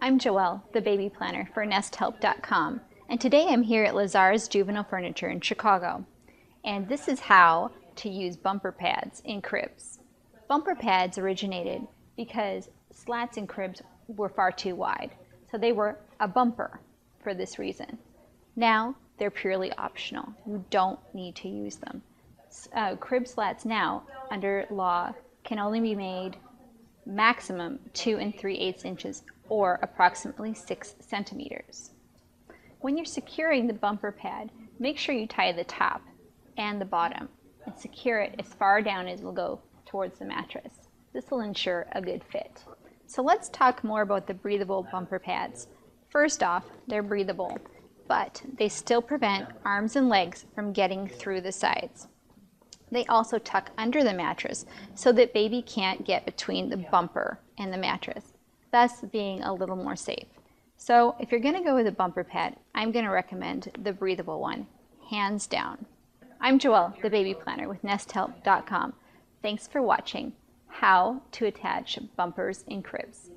I'm Joelle, the baby planner for NestHelp.com, and today I'm here at Lazar's Juvenile Furniture in Chicago. And this is how to use bumper pads in cribs. Bumper pads originated because slats in cribs were far too wide, so they were a bumper for this reason. Now they're purely optional. You don't need to use them. Crib slats now, under law, can only be made maximum 2 3/8 inches or approximately 6 centimeters. When you're securing the bumper pad, make sure you tie the top and the bottom and secure it as far down as it will go towards the mattress. This will ensure a good fit. So let's talk more about the breathable bumper pads. First off, they're breathable, but they still prevent arms and legs from getting through the sides. They also tuck under the mattress so that baby can't get between the bumper and the mattress, thus being a little more safe. So if you're going to go with a bumper pad, I'm going to recommend the breathable one, hands down. I'm Joelle, the baby planner with NestHelp.com. Thanks for watching How to Attach Bumpers in Cribs.